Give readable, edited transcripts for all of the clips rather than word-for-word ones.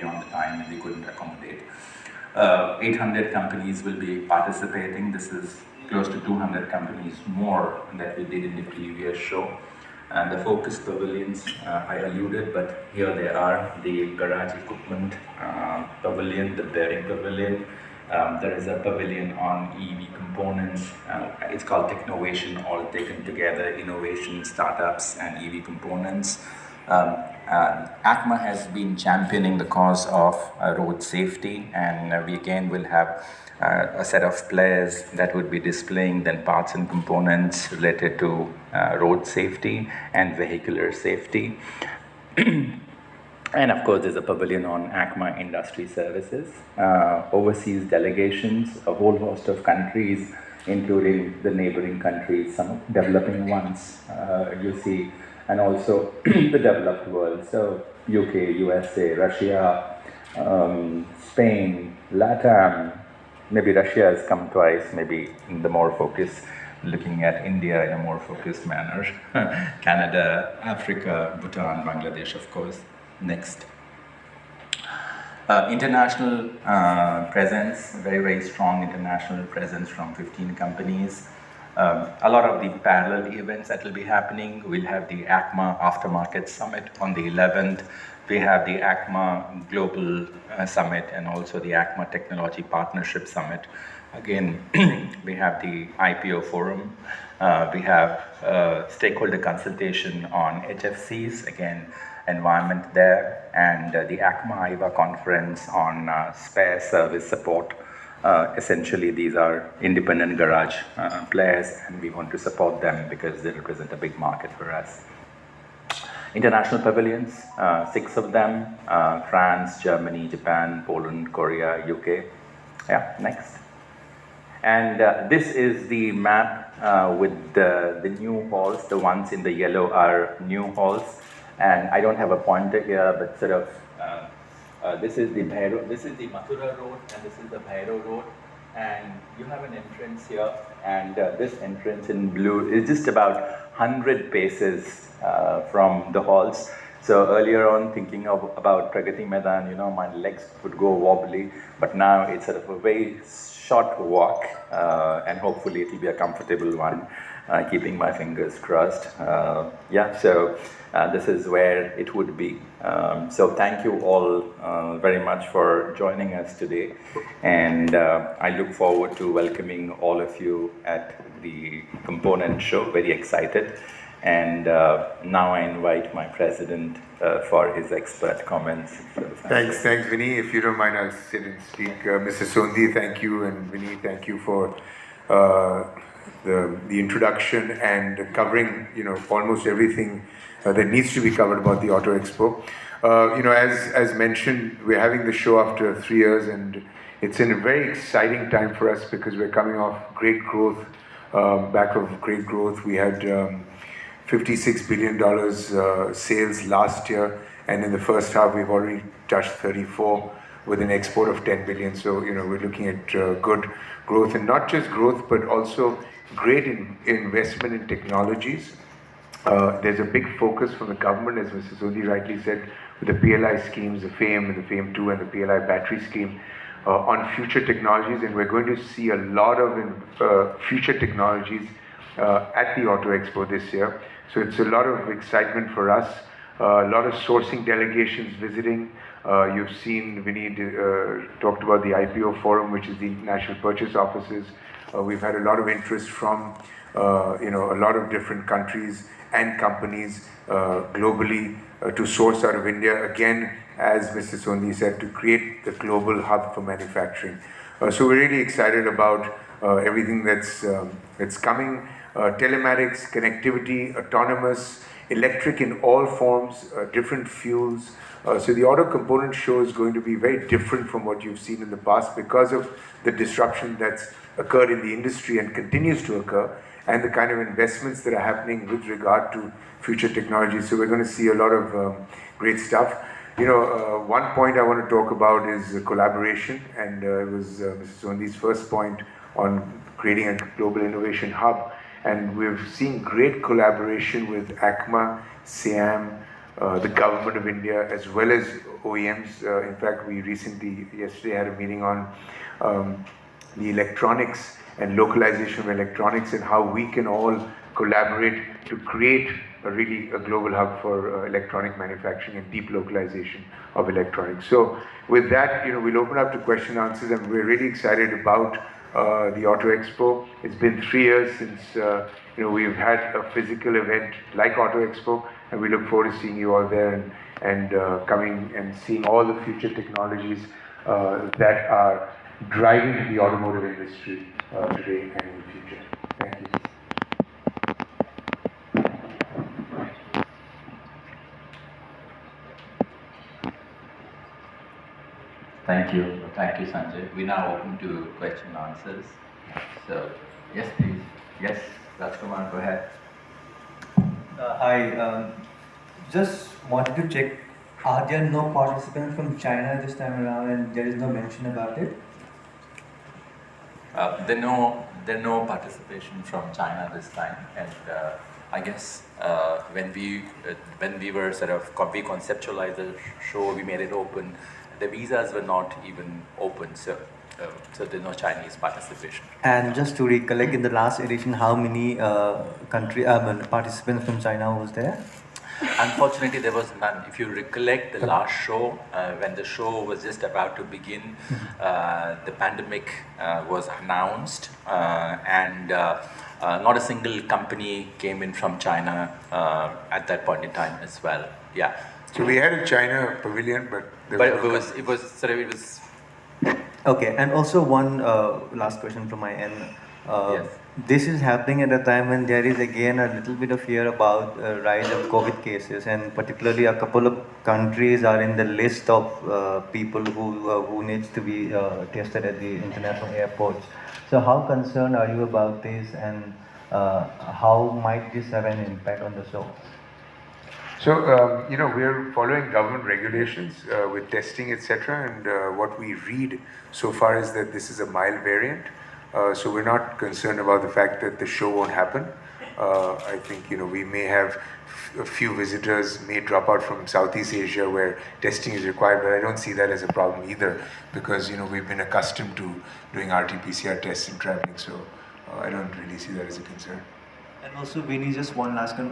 beyond the time and we couldn't accommodate. 800 companies will be participating. This is close to 200 companies more that we did in the previous show. And the focus pavilions, I alluded, but here they are, the garage equipment pavilion, the bearing pavilion. There is a pavilion on EV components. It's called Technovation, all taken together, innovation, startups, and EV components. ACMA has been championing the cause of road safety, and we again will have a set of players that would be displaying then parts and components related to road safety and vehicular safety. And of course, there's a pavilion on ACMA Industry Services, overseas delegations, a whole host of countries, including the neighboring countries, some developing ones, you see, and also the developed world. So UK, USA, Russia, Spain, LATAM, maybe Russia has come twice, maybe in the more focus, looking at India in a more focused manner, Canada, Africa, Bhutan, Bangladesh, of course. Next. International presence, very, very strong international presence from 15 companies. A lot of the parallel events that will be happening. We'll have the ACMA Aftermarket Summit on the 11th. We have the ACMA Global Summit and also the ACMA Technology Partnership Summit. Again, we have the IPO Forum. We have stakeholder consultation on HFCs, again, environment there, and the ACMA IVA conference on spare service support. Essentially, these are independent garage players, and we want to support them because they represent a big market for us. International pavilions, 6 of them, France, Germany, Japan, Poland, Korea, UK. Yeah, next. And this is the map with the new halls. The ones in the yellow are new halls. And I don't have a pointer here, but sort of, this is the Mathura Road, and this is the Bhairo Road. And you have an entrance here, and this entrance in blue is just about 100 paces from the halls. So earlier on, thinking about Pragati Maidan, you know, my legs would go wobbly, but now it's sort of a very short walk, and hopefully it will be a comfortable one, keeping my fingers crossed. Yeah, so this is where it would be. So thank you all very much for joining us today, and I look forward to welcoming all of you at the component show. Very excited. And now I invite my president for his expert comments. So thanks, Vinny. If you don't mind, I'll sit and speak. Mr. Sondi, thank you, and Vinny, thank you for the introduction and covering, you know, almost everything that needs to be covered about the Auto Expo. You know, as mentioned, we're having the show after 3 years, and it's in a very exciting time for us because we're coming off great growth, back of great growth. We had $56 billion sales last year, and in the first half we've already touched 34 with an export of 10 billion. So, you know, we're looking at good growth, and not just growth, but also great investment in technologies. There's a big focus from the government, as Mr. Sodhi rightly said, with the PLI schemes, the FAME and the FAME 2 and the PLI battery scheme, on future technologies, and we're going to see a lot of future technologies at the Auto Expo this year. So it's a lot of excitement for us, a lot of sourcing delegations visiting. You've seen Vinny talked about the IPO Forum, which is the International Purchase Offices. We've had a lot of interest from you know, a lot of different countries and companies globally to source out of India, again, as Mr. Sondi said, to create the global hub for manufacturing. So we're really excited about everything that's coming. Telematics, connectivity, autonomous, electric in all forms, different fuels. So the auto component show is going to be very different from what you've seen in the past because of the disruption that's occurred in the industry and continues to occur, and the kind of investments that are happening with regard to future technologies. So we're going to see a lot of great stuff. You know, one point I want to talk about is collaboration, and it was Mr. Sondi's first point on creating a global innovation hub. And we've seen great collaboration with ACMA, SIAM, the government of India as well as OEMs. In fact, we yesterday had a meeting on the electronics and localization of electronics and how we can all collaborate to create a global hub for electronic manufacturing and deep localization of electronics. So with that, we'll open up to question and answers, and we're really excited about the Auto Expo. It's been 3 years since we've had a physical event like Auto Expo, and we look forward to seeing you all there and coming and seeing all the future technologies that are driving the automotive industry today and in the future. Thank you. Thank you, Sanjay. We now open to question and answers. So, yes, please. Yes, Rajkumar, go ahead. Hi, just wanted to check, are there no participants from China this time around and there is no mention about it? There are no participation from China this time, and I guess when we were we conceptualized the show, we made it open. The visas were not even open, so there's no Chinese participation. And just to recollect, in the last edition, how many participants from China was there? Unfortunately, there was none. If you recollect the last show, when the show was just about to begin, the pandemic was announced, and not a single company came in from China at that point in time as well. Yeah. So we had a China pavilion, but it was. Okay, and also one last question from my end. Yes. This is happening at a time when there is again a little bit of fear about rise of COVID cases, and particularly a couple of countries are in the list of people who needs to be tested at the international airports. So how concerned are you about this, and how might this have an impact on the show? So, we're following government regulations with testing, etc. And what we read so far is that this is a mild variant. So we're not concerned about the fact that the show won't happen. I think, we may have a few visitors may drop out from Southeast Asia where testing is required, but I don't see that as a problem either, because, we've been accustomed to doing RT-PCR tests and traveling. So I don't really see that as a concern. And also, Vinny, just one last one.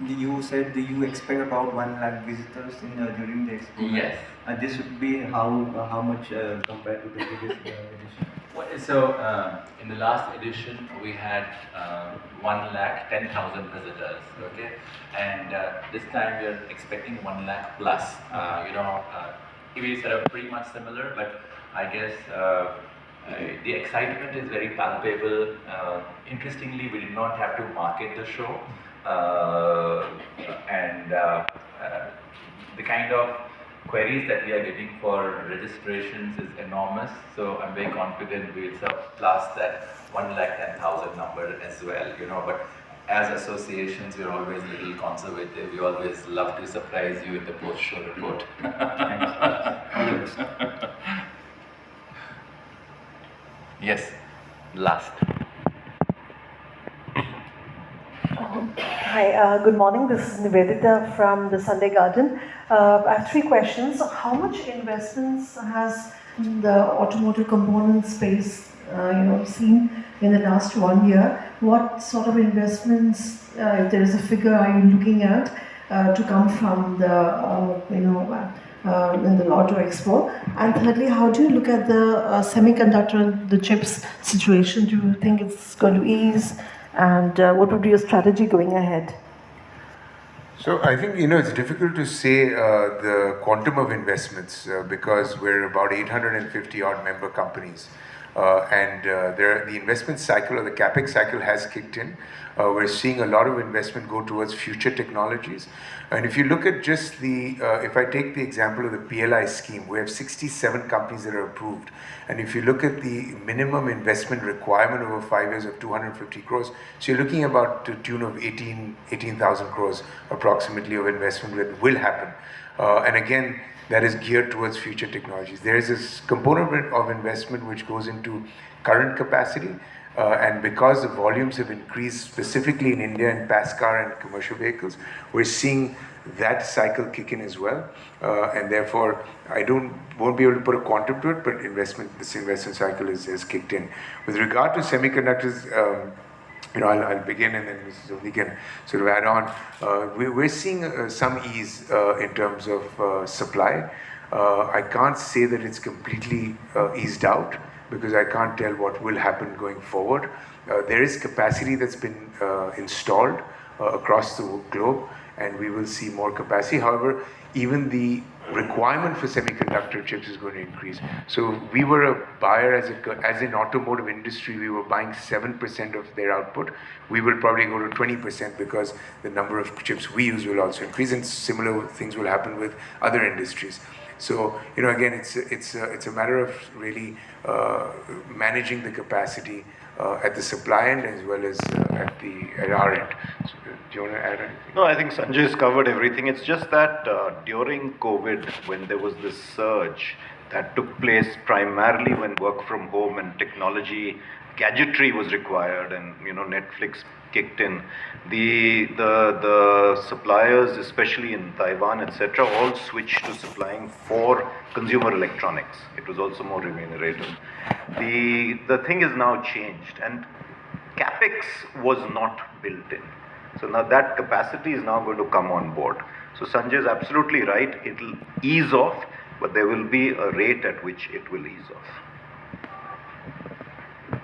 You said that you expect about 1 lakh visitors during the expo. Yes. And this would be how much compared to the previous edition? So in the last edition, we had 1,10,000 visitors. Okay, and this time we are expecting 1 lakh plus. It is pretty much similar, but I guess. The excitement is very palpable. Interestingly, we did not have to market the show, and the kind of queries that we are getting for registrations is enormous. So I'm very confident we'll surpass that 1,10,000 number as well. But as associations, we're always a little conservative. We always love to surprise you in the post-show report. Thanks. Yes, last. Hi, good morning. This is Nivedita from the Sunday Garden. I have 3 questions. How much investments has the automotive component space, seen in the last 1 year? What sort of investments, if there is a figure, are you looking at to come from the, in the Auto Expo? And thirdly, how do you look at the semiconductor, the chips situation? Do you think it's going to ease? And what would be your strategy going ahead? So I think, it's difficult to say the quantum of investments because we're about 850 odd member companies. And the investment cycle or the capex cycle has kicked in. We're seeing a lot of investment go towards future technologies. And if you look at just if I take the example of the PLI scheme, we have 67 companies that are approved. And if you look at the minimum investment requirement over 5 years of 250 crores, so you're looking about to tune of 18,000 crores approximately of investment that will happen. And again, that is geared towards future technologies. There is this component of investment which goes into current capacity, and because the volumes have increased specifically in India in passenger car and commercial vehicles, we're seeing that cycle kick in as well, and therefore I won't be able to put a quantum to it, but this investment cycle has kicked in. With regard to semiconductors, I'll begin and then Mrs. Azadi can sort of add on. We're seeing some ease in terms of supply. I can't say that it's completely eased out because I can't tell what will happen going forward. There is capacity that's been installed across the globe, and we will see more capacity. However, even the requirement for semiconductor chips is going to increase. So we were a buyer as in automotive industry, we were buying 7% of their output. We will probably go to 20% because the number of chips we use will also increase, and similar things will happen with other industries. So, again, it's a matter of really managing the capacity at the supply end as well as at our end. So, do you want to add anything? No, I think Sanjay's covered everything. It's just that during COVID, when there was this surge that took place primarily when work from home and technology, gadgetry was required, and Netflix kicked in, the suppliers, especially in Taiwan, etc., all switched to supplying for consumer electronics. It was also more remunerative. The thing is now changed, and capex was not built in. So now that capacity is now going to come on board. So Sanjay is absolutely right. It'll ease off, but there will be a rate at which it will ease off.